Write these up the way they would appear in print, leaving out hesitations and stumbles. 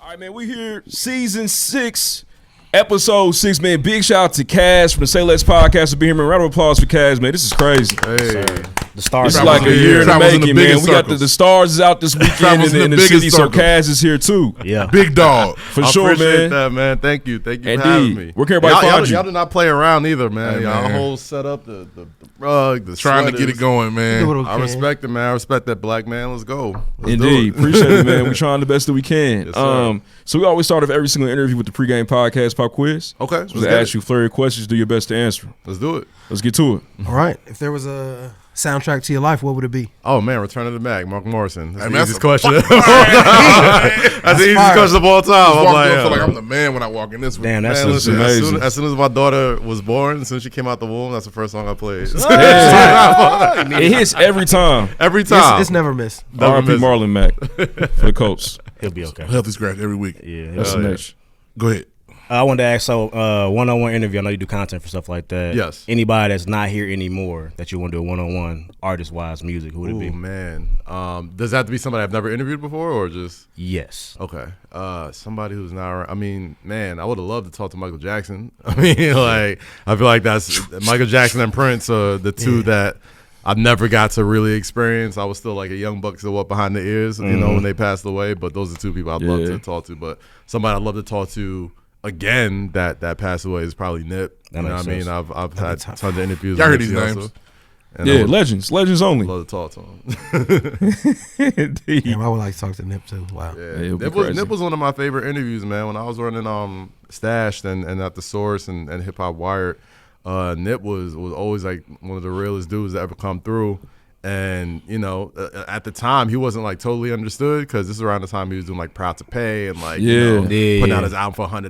All right, man, we here, season 6, episode 6, man. Big shout out to Kaz from the Say Less podcast for being here, man. Round of applause for Kaz, man. This is crazy. Hey. The stars. It's like a year in the making, man. We got the stars is out this weekend in the city, so Kaz is here too. Yeah, big dog for sure, appreciate man. That, man. Thank you for having me. Where can everybody find you? Y'all do not play around either, man. Hey, y'all man. whole setup, the rug, the Trying sweaters. to get it going, man. I respect it, man. I respect that, black man. Let's go. Let's Indeed, do it. appreciate it, man. We're trying the best that we can. Yes, sir. So we always start off every single interview with the pregame podcast pop quiz. Okay, So we ask you a flurry of questions. Do your best to answer. Let's do it. Let's get to it. All right. If there was a soundtrack to your life, what would it be? Oh man, Return of the Mac, Mark Morrison. That's Hey, the man, easiest that's question. a- That's the easiest question of all time. I'm I feel like like, I'm the man when I walk in this one. Damn, that's man, listen, amazing. as soon as my daughter was born, as soon as she came out the womb, that's the first song I played. It hits every time. Every time. It's never missed. R.I.P. Marlon Mack for the Colts. he'll be okay. Healthy scratch every week. Yeah. That's the yeah. next. Go ahead. I wanted to ask, so one-on-one interview. I know you do content for stuff like that. Yes. Anybody that's not here anymore that you want to do a one-on-one, artist-wise, music, who would it be? Oh man, does that have to be somebody I've never interviewed before, or just Yes. okay? Somebody who's not around. I mean, man, I would have loved to talk to Michael Jackson. I mean, like I feel like that's Michael Jackson and Prince are the two that I've never got to really experience. I was still like a young buck still up behind the ears, you know, when they passed away. But those are two people I'd love to talk to. But somebody I'd love to talk to again that passed away is probably Nip. You know what I mean? sense. I've had tons of interviews. Y'all with heard these Nipsey names. Hussle, and Yeah, I would legends only. love to talk to him. Indeed. Damn, I would like to talk to Nip too. Wow. Yeah, it'll be Nip crazy. was one of my favorite interviews, man. When I was running Stashed and at the Source and Hip Hop Wired, Nip was always like one of the realest dudes that ever come through. And you know, at the time, he wasn't like totally understood because this is around the time he was doing like Proud to Pay and like you know, putting out his album for $100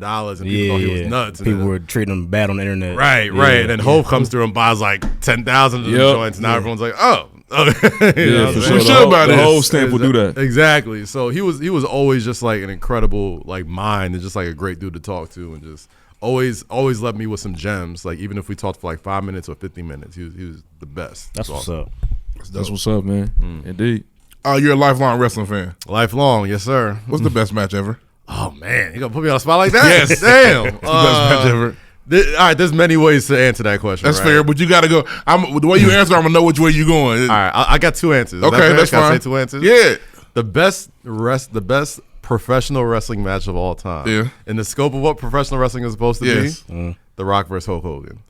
and people thought he was nuts. People and were treating him bad on the internet. right. And then Hov comes through and buys like 10,000 of the joints, and now everyone's like, oh. Yeah, for sure. We should buy The this. whole stamp will do that. Exactly. So he was always just like an incredible like mind and just like a great dude to talk to and just always left me with some gems. Like even if we talked for like 5 minutes or 50 minutes, he was the best. That's what's up. That's what's up, man. Indeed. You're a lifelong wrestling fan. Lifelong, yes sir. What's the best match ever? Oh man, you gonna put me on a spot like that? Yes. Damn. What's the best match ever? All right, there's many ways to answer that question. That's right? fair, but you got to go. The way you answer, I'm gonna know which way you're going. All right, I got two answers. Is Okay, that fair? that's Can I fine. say two answers? Yeah. The best professional wrestling match of all time. Yeah. In the scope of what professional wrestling is supposed to Yes. be, The Rock versus Hulk Hogan.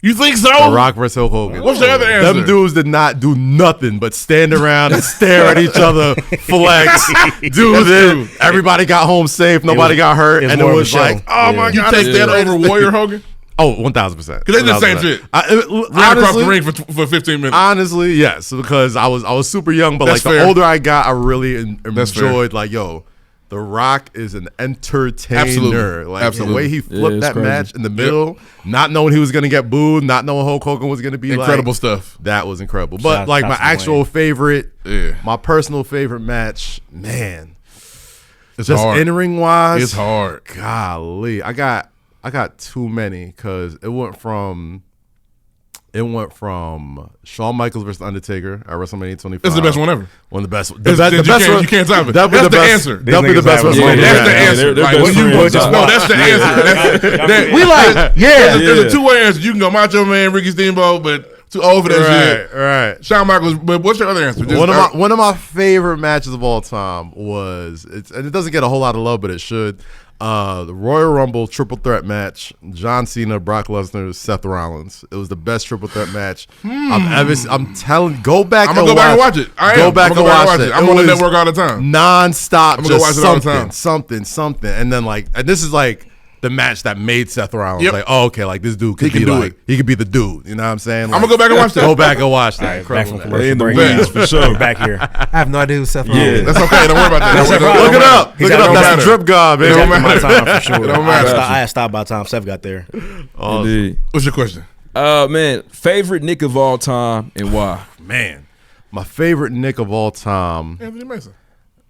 You think so? The Rock versus Hulk Hogan. What's the other answer? Them dudes did not do nothing but stand around and stare at each other, flex, do this. Everybody got home safe. Nobody got hurt. And it more of a was show. like, oh my You God. take that over Warrior Hogan? Oh, 1,000%. Because they did the same shit. Ran across the ring for 15 minutes. Honestly, yes. Because I was super young, but That's like fair. the older I got, I really That's fair. enjoyed like, yo, The Rock is an entertainer. Absolutely. Like Absolutely. the way he flipped it's that crazy. match in the middle, not knowing he was gonna get booed, not knowing Hulk Hogan was gonna be Incredible like, stuff. That was incredible. But Shout- like shout my to actual Dwayne. favorite, Yeah. my personal favorite match, man. It's Just hard. in-ring wise, It's hard. golly, I got too many because it went from Shawn Michaels versus Undertaker at WrestleMania 25. It's the best one ever. One of the best. You can't top it. That'll be That's the the best. answer. That'll be the best These niggas WrestleMania. That's the Yeah, answer. they're Like, best when you friends. no, that's the answer. We like, There's a two-way answer. You can go Macho Man, Ricky Steamboat, but too old for that shit. right. Shawn Michaels, but what's your other answer? Just, One of my favorite matches of all time was and it doesn't get a whole lot of love, but it should. The Royal Rumble triple threat match: John Cena, Brock Lesnar, Seth Rollins. It was the best triple threat match I've ever seen. I'm telling, go back. I'm gonna go back and watch it. Go back and watch it. I'm on the was network all the time. non-stop, I'm gonna go just watch it all the something, time. and then and this is like the match that made Seth Rollins Yep. like, oh, okay, like this dude could He be can do like it. he could be the dude. You know what I'm saying? I'm gonna go back and watch that. Go back and watch that. All right, back Incredible from match. They in the commercial break. weeds for sure. Back here. I have no idea who Seth Rollins Yeah. is. That's okay. Don't worry about that. That's Don't right. Look it up. He's Look it out up. no That's matter. the drip god, He's man. after my time for sure. It don't matter. I had stopped by the time Seth got there. Indeed. What's your question? Man, favorite Nick of all time and why? Man, my favorite Nick of all time. Anthony Mason.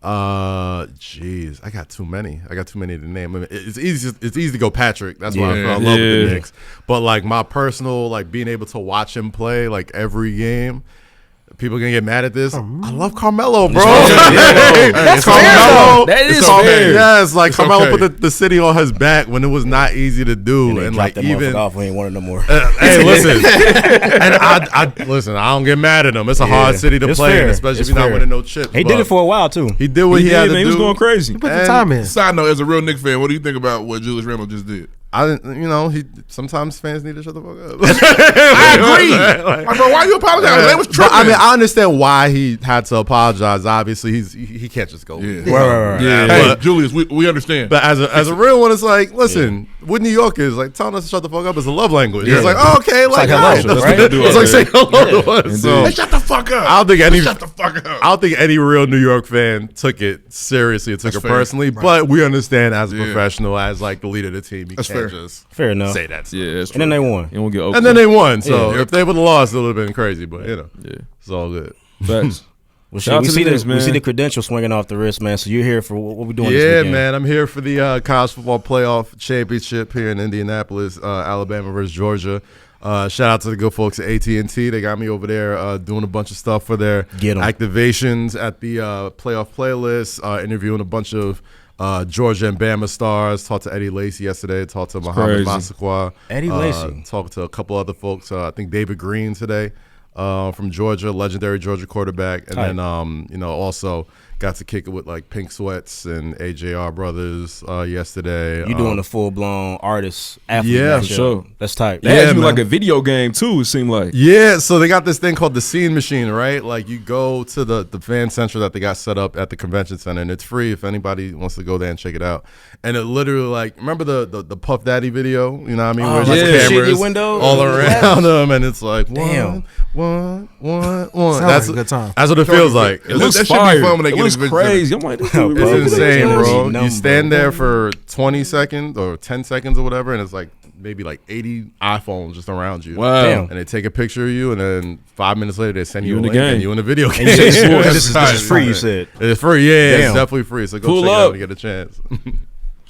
Jeez, I got too many. to name. I mean, it's easy to go Patrick. That's why I Yeah. fell in love with Yeah. the Knicks. But like my personal, like being able to watch him play like every game, People gonna get mad at this. I love Carmelo, bro. That's Carmelo. That is It's fair. okay. Yes, like It's Carmelo okay. put the city on his back when it was not easy to do, And and like like that even. motherfucker off. We ain't want it no more. Hey, listen, and I listen. I don't get mad at him. It's a hard city to It's play, fair. and especially It's if you're not fair. winning no chips. He did it for a while too. He did what he, had to man. do. He was going crazy. Put the time in. Side note, as a real Knicks fan, what do you think about what Julius Randle just did? He sometimes fans need to shut the fuck up. I agree. Like, bro, why you apologizing? They was But, tripping. I mean, I understand why he had to apologize. Obviously, he can't just go. Yeah. Right. Yeah. Hey, But- Julius, we understand. But as a real one, it's like, listen, what New York is like telling us to shut the fuck up is a love language. Yeah. It's like, oh, okay, like, hello, alright, that's right? what they do It's out like there. saying hello to us. So Hey, shut the fuck up. I don't think any Shut the fuck up. I don't think any real New York fan took it seriously or took That's it fair. personally. But we understand as a Yeah. professional, as like the leader of the team, you That's can't fair. just Fair enough. say that. Yeah, that's And then they won. You won't get And then they won. So Yeah. if they would have lost, it would have been crazy. But yeah. it's all good. Facts. Well, Shout out shit, to the Knicks, we see man. the credential swinging off the wrist, man. So you're here for what we doing this Yeah, weekend? man. I'm here for the college football playoff championship here in Indianapolis, Alabama versus Georgia. Shout out to the good folks at AT&T. They got me over there doing a bunch of stuff for their Get 'em. activations at the playoff playlist, interviewing a bunch of Georgia and Bama stars. Talked to Eddie Lacy yesterday. Talked to Muhammad crazy. Massaquoi. Eddie Lacy. Talked to a couple other folks. I think David Green today from Georgia, legendary Georgia quarterback. And Tight. then, also got to kick it with like Pink Sweats and AJR brothers yesterday. You doing a full blown artist athlete? Yeah, matchup. for sure. That's tight. They had you man. like a video game too. It seemed like. Yeah, so they got this thing called the Scene Machine, right? Like you go to the fan center that they got set up at the convention center, and it's free if anybody wants to go there and check it out. And it literally, like, remember the Puff Daddy video? You know what I mean? Where it's like like the shit in cameras your window? all around them, and it's like Damn. one. Sounds That's like a good time. That's what it feels like. It looks that should be fire. fun when they It get looks a good crazy. I'm like, this dude It's really insane, good. bro. Number. You stand there for 20 seconds or 10 seconds or whatever, and it's like maybe like 80 iPhones just around you. Wow. Damn. And they take a picture of you, and then 5 minutes later they send you, You in a the link game. and you in the video game. And you said It's this is free. You said. It's free, yeah. Damn. It's definitely free. So go Pull check it up. out and get a chance.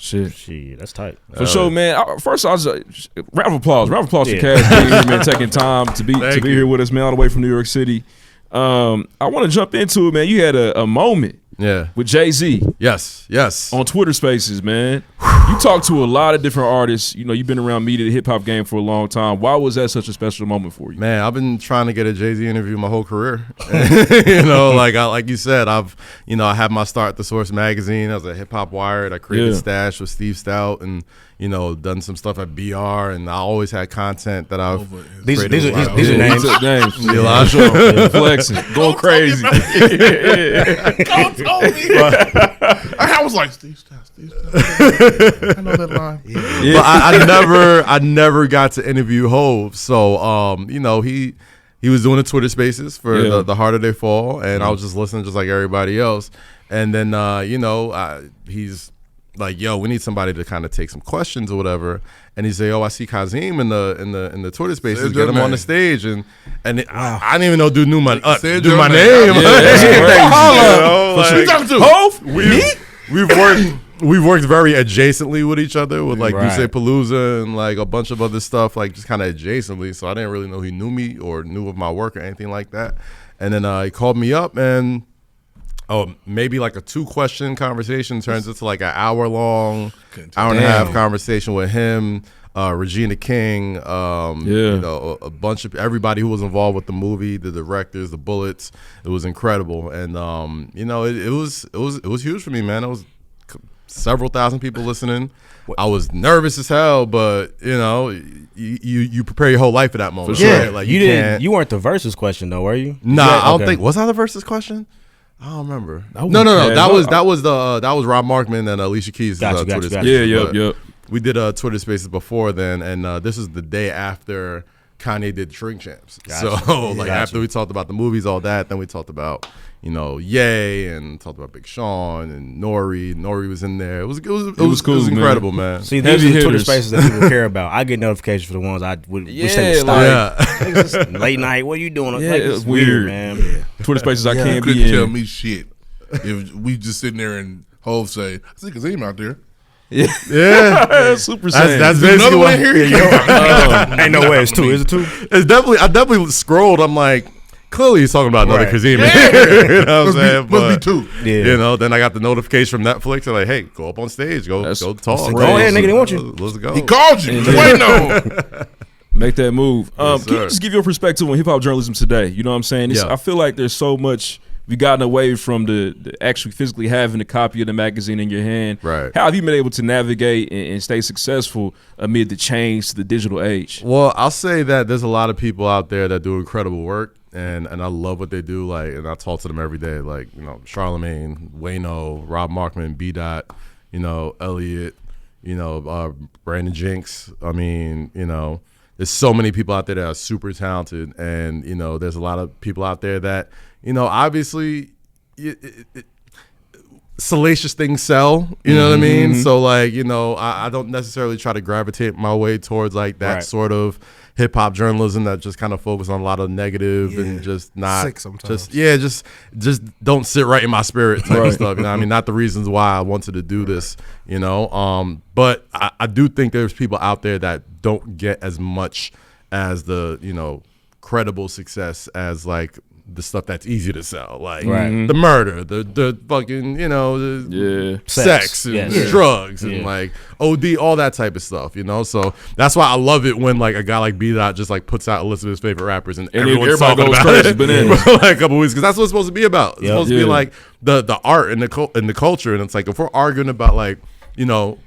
Shit. Shit, that's tight. For sure, man. First, I was round of applause. Round of applause Yeah. for Kaz being here, man, taking time to be Thank you. here with us, man, all the way from New York City. I want to jump into it, man. You had a moment Yeah. with Jay-Z Yes. on Twitter Spaces, man. You talked to a lot of different artists. You know, you've been around media, the hip hop game for a long time. Why was that such a special moment for you? Man, I've been trying to get a Jay-Z interview my whole career. Like you said, I had my start at The Source magazine. I was at Hip Hop Wired. I created Yeah. Stash with Steve Stout, and done some stuff at BR. And I always had content that I've These created are with a lot these of- are names. Names. Yeah, Yeah, flexing, going crazy. Don't tell me. I was like, Steve Stout. I know that line. But I never got to interview Hov. So he was doing the Twitter Spaces for Yeah. the Harder They Fall, and I was just listening just like everybody else. And then he's like, yo, we need somebody to kind of take some questions or whatever. And he say, oh, I see Kazeem in the Twitter Spaces. Said Get your him on name. the stage, and I didn't even know dude knew my Said do your my name. name. Yeah, that's crazy. Who you talking to? Hov? We've worked very adjacently with each other with like Right. Duce Palooza and like a bunch of other stuff, like just kind of adjacently. So I didn't really know he knew me or knew of my work or anything like that. And then he called me up, and maybe like a 2-question conversation turns into like an hour-long, hour and a half conversation with him, Regina King, a bunch of everybody who was involved with the movie, the directors, the bullets. It was incredible, and it was huge for me, man. It was several thousand people listening. I was nervous as hell, but you prepare your whole life for that moment. For sure. Right? Like You you didn't. can't. You weren't the versus question though, were you? Nah, Yeah, I don't okay. think. Was I the versus question? I don't remember. No. bad. That was Rob Markman and Alicia Keys' Gotcha. Twitter Yeah, Spaces. yep. We did Twitter Spaces before then, and this is the day after Kanye did Drink Champs. Gotcha. So Gotcha. after we talked about the movies, all that, then we talked about Ye and talked about Big Sean and Nori. Nori was in there. It was cool. It was man. incredible, man. See, Heavy these are the Twitter hitters. spaces that people care about. I get notifications for the ones I would wish they would Yeah, stop. like- Niggas just late night. What are you doing? Yeah, Like, it's it's weird, weird. man. Twitter Spaces I Yeah. can't You be couldn't tell in. me shit if we just sitting there and Hov say, I see Kazeem out there. Yeah, Super that's Saiyan. basically Another what. one here. Ain't no way it's two. Is it two? It's definitely. I definitely scrolled. I'm like, clearly he's talking about another Right. Kazeem. Yeah. You know what I'm saying? Must be two. Yeah. You know, then I got the notification from Netflix. They're like, hey, go up on stage. Go talk. Go ahead, nigga, they want you. Let's go. He called you. Wait, no. Make that move. Yes, Can you sir. just give your perspective on hip hop journalism today? You know what I'm saying? Yeah. I feel like there's so much we've gotten away from the actually physically having a copy of the magazine in your hand. Right. How have you been able to navigate and stay successful amid the change to the digital age? Well, I'll say that there's a lot of people out there that do incredible work, and I love what they do. Like, and I talk to them every day. Like, you know, Charlemagne, Wayno, Rob Markman, B. Dot, you know, Elliot, you know, Brandon Jinx. I mean, you know, there's so many people out there that are super talented, and you know, there's a lot of people out there that, you know, obviously, salacious things sell. You know what I mean? So like, you know, I don't necessarily try to gravitate my way towards like that Right. sort of hip hop journalism that just kind of focus on a lot of negative and just not Sick sometimes. just don't sit right in my spirit type Right. of stuff. You know what I mean? Not the reasons why I wanted to do this, you know. But I do think there's people out there that don't get as much as the, you know, credible success as like the stuff that's easy to sell, like Right. the murder, the fucking, you know, the sex and Yes. drugs and Yeah. like OD, all that type of stuff, you know. So that's why I love it when like a guy like B. Dot just like puts out a list of his favorite rappers and everyone's everybody talking goes about crazy, it bananas. for like a couple weeks, because that's what it's supposed to be about. It's Yep. supposed to be Yeah. like the art and the culture, and it's like if we're arguing about like, you know,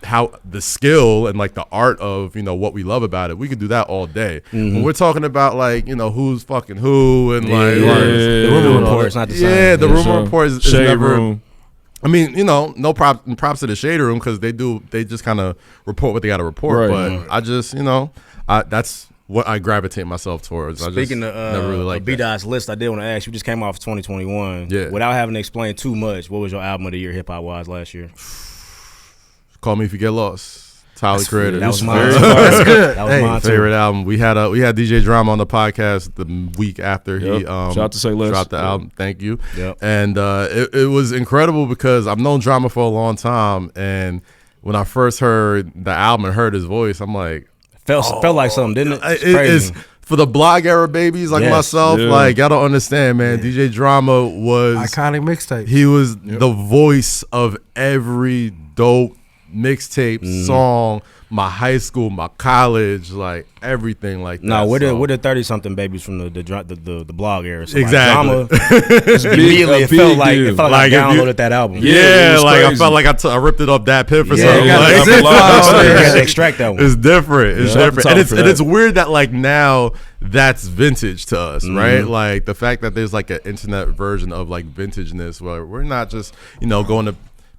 how the skill and like the art of, you know, what we love about it, we could do that all day. When we're talking about like, you know, who's fucking who and like The rumor you know, report is not the same. yeah, the Yeah, rumor sure. report is Shade never. room. I mean, you know, no props to the Shade Room, because they just kind of report what they got to report. Right. But I just, you know, that's what I gravitate myself towards. Speaking I of just never really liked B. that. Dot's list, I did want to ask you. Just came off 2021. Yeah. Without having to explain too much, what was your album of the year, hip hop wise, last year? Call Me If You Get Lost. Tyler Creator. That was This mine. very- That's good. That was Hey, mine too. favorite album. We had DJ Drama on the podcast the week after he Yep. Shout out to Say Less. dropped the Yep. album. Thank you. Yep. And it was incredible because I've known Drama for a long time, and when I first heard the album and heard his voice, I'm like, Felt like something, didn't it? It's it crazy. is for the blog era babies like Yes. myself. Yeah. Like, y'all don't understand, man. DJ Drama was Iconic mixtape. he was the voice of every dope mixtape song, my high school, my college, like everything like that. No, we're So- the 30-something babies from the blog era. So Exactly. Like, Drama, immediately it felt like deal. I Like, if you- downloaded that album. Yeah, it Yeah, was like I crazy. felt like I ripped it off that pip or Yeah, something. you gotta Like, zip You file. had to extract that one. it's different. It's Yeah. different, I'm and it's for and that. it's weird that like now that's vintage to us, right? Like the fact that there's like an internet version of like vintageness where we're not just, you know, going to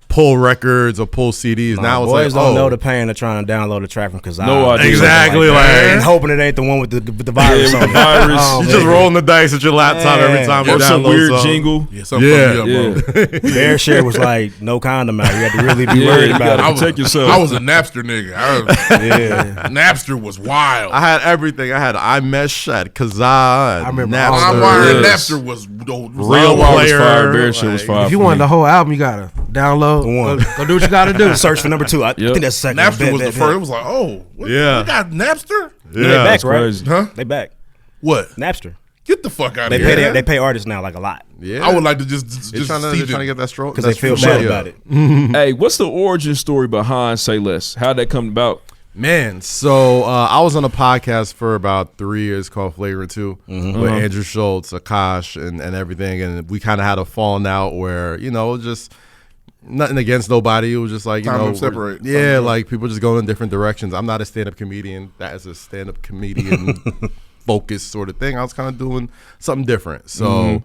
pull records or pull CDs. Now it's Boys like, don't oh, know the pain of trying to download a track from Kazaa. No idea. exactly, Like, like, and hoping it ain't the one with the virus Yeah, on with the it. virus. Oh, you man. just rolling the dice with your laptop Yeah. every time you Or some download weird something. jingle. Yeah, something Yeah. fucked me up, bro. Their share was like no condom out. You had to really be Yeah, worried you about gotta it. protect yourself. I was a Napster nigga. Yeah. Napster was wild. I had everything. I had iMesh, I had Kazaa, I remember Napster. all LimeWire Yes. and Napster was Real Real Wild was player, fire. Bear shit was like- fire. If you for want me. the whole album, you gotta download. One. Go do what you gotta do. Search for number 2. I Yep. think that's the second. Napster Bet, was the bet, first. bet. It was like, oh, Yeah. we got Napster? They Yeah. back, right? crazy. Huh? They back. What? Napster. Get the fuck out They of pay here. they pay artists now like a lot Yeah. I would like to just They're trying see to get that stroke because they feel bad about it. Hey, what's the origin story behind Say Less? How'd that come about? Man, so I was on a podcast for about 3 years called Flagrant 2 with Andrew Schultz, Akash, and everything. And we kind of had a falling out where, you know, just nothing against nobody. It was just like, you Time to know, separate. yeah, Time to- like people just going in different directions. I'm not a stand-up comedian. That is a stand-up comedian focused sort of thing. I was kind of doing something different. So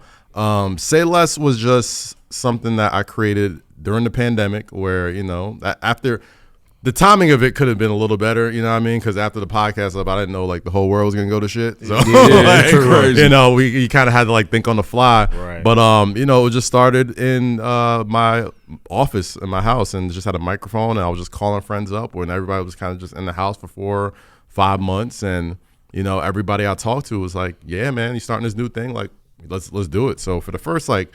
Say Less was just something that I created during the pandemic where, you know, after – the timing of it could have been a little better, you know what I mean? Because after the podcast up, I didn't know like the whole world was gonna go to shit. So like, crazy. you know, you kind of had to like think on the fly. Right. But you know, it just started in my office in my house, and just had a microphone, and I was just calling friends up when everybody was kind of just in the house for 4-5 months, and you know, everybody I talked to was like, "Yeah, man, you starting this new thing? Like, let's do it." So for the first like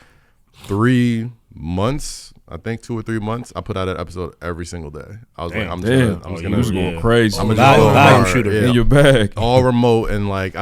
3 months, I think 2 or 3 months, I put out an episode every single day. I was like, I'm Damn, just you gonna was going crazy. I'm I'm gonna just go volume hard. shooter. Yeah. in your bag. All remote, and like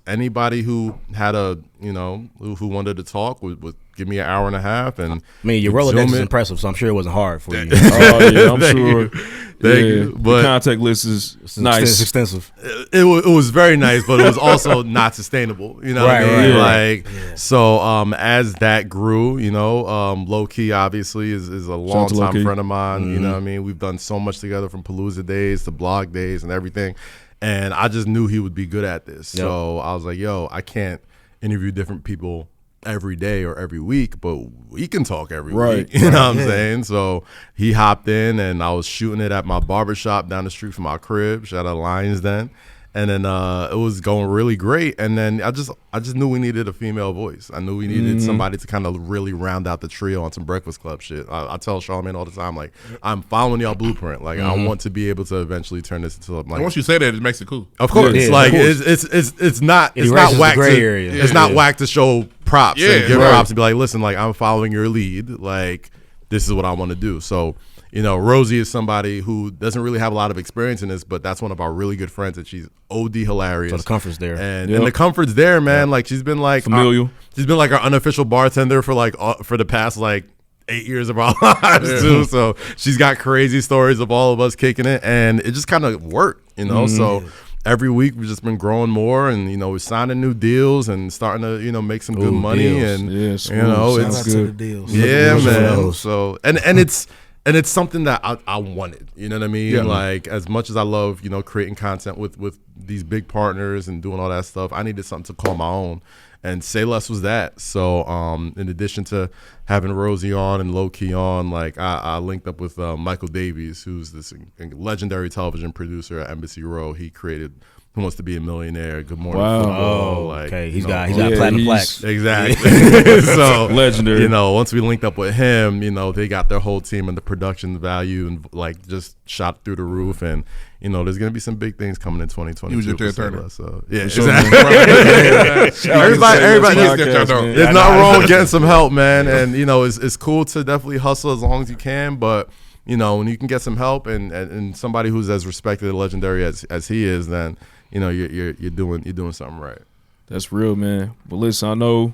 anybody who had who wanted to talk would give me an hour and a half, and I mean, your we'd Rolodex Zoom is it. impressive, so I'm sure it wasn't hard for you. Oh yeah, I'm Thank sure. you. Thank you. The But contact list is It's nice. extensive. it was very nice, but it was also not sustainable. You know what I Right, mean? right. Like so, as that grew, Low Key obviously is a long to Low time Key. friend of mine. You know what I mean? We've done so much together, from Palooza days to blog days and everything. And I just knew he would be good at this. Yep. So I was like, yo, I can't interview different people every day or every week, but we can talk every Right. week. You know what I'm saying? So he hopped in, and I was shooting it at my barbershop down the street from my crib. Shout out Lions Den. And then it was going really great. And then I just knew we needed a female voice. I knew we needed somebody to kind of really round out the trio on some Breakfast Club shit. I tell Charlamagne all the time, like, I'm following y'all blueprint. Like, I want to be able to eventually turn this into And like. once you say that, it makes it cool. Of course, Yeah, like of course. it's not It it's not erases the whack gray to area. it's not whack to show props Yeah, and give right. props and be like, listen, like, I'm following your lead, like, this is what I want to do. So Rosie is somebody who doesn't really have a lot of experience in this, but that's one of our really good friends, and she's OD hilarious. So the comfort's there. and Yep. the comfort's there, man. Like, she's been like Familial. she's been like our unofficial bartender for for the past like 8 years of our lives too. So she's got crazy stories of all of us kicking it, and it just kind of worked, So every week we've just been growing more, and we're signing new deals and starting to make some good Ooh, money, deals. and Yeah, smooth. Shout Sounds out good. to the deals. yeah, Those are man. those. So and it's something that I wanted. You know what I mean? Yeah. Like, as much as I love creating content with these big partners and doing all that stuff, I needed something to call my own. And Say Less was that. So in addition to having Rosie on and Low Key on, like, I linked up with Michael Davies, who's this legendary television producer at Embassy Row. He created Who Wants to Be a Millionaire, Good Morning Wow. Football. Oh, Like, okay. He's you got know, platinum he's- plaques. Exactly. So Legendary. once we linked up with him, they got their whole team, and the production value and like just shot through the roof. And there's gonna be some big things coming in 2022. He was your for Ted Turner. So yeah, sure, exactly. everybody. Yes, yes, yes. There's nothing wrong with getting some help, man. And it's cool to definitely hustle as long as you can, but when you can get some help and somebody who's as respected and legendary as he is, then you're doing something right. That's real, man. But listen, I know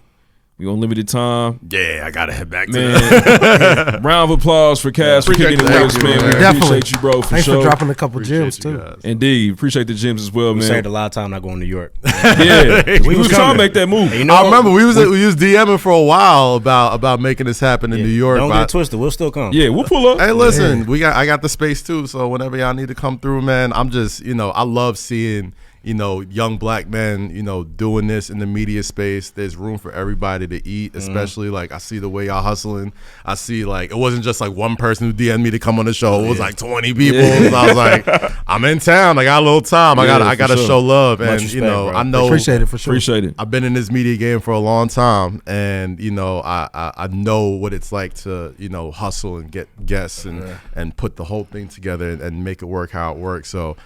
we on limited time. Yeah, I gotta head back to Man, round of applause for Kaz for Appreciate kicking the you. list, man. We Definitely. appreciate you, bro, for Thanks sure. for dropping a couple Appreciate gems you too. guys. Indeed, appreciate the gems as well, We man. saved a lot of time not going to New York. Yeah, we was trying to coming. make that move. And you know I what? remember we was DMing for a while about making this happen in Yeah. New York. Don't but- get it twisted. We'll still come. Yeah, we'll pull up. Hey, listen, I got the space too. So whenever y'all need to come through, man, I'm just, I love seeing, young black men, doing this in the media space. There's room for everybody to eat, especially like I see the way y'all hustling. I see like it wasn't just like one person who DM'd me to come on the show. It was like 20 people. So I was like, I'm in town. I got a little time. I Yeah, got to for sure. show love, Much and respect, bro. I know. Appreciate it for sure. Appreciate it. I've been in this media game for a long time, and I know what it's like to hustle and get guests and put the whole thing together and make it work how it works. So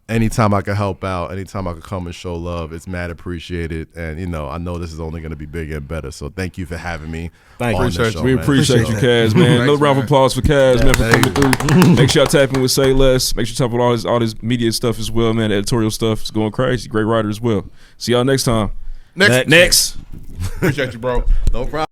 anytime I can help out, anytime I can come and show love, it's mad appreciated. And I know this is only going to be bigger and better. So thank you for having me. Thank you. on the Appreciate show, you. We man. appreciate you, Appreciate Kaz, man. Thanks, Another round of man. applause for Kaz, man, for thank coming through. Make sure y'all tap in with Say Less. Make sure you tap with all his media stuff as well, man. The editorial stuff is going crazy. Great writer as well. See y'all next time. Next. Next. Appreciate you, bro. No problem.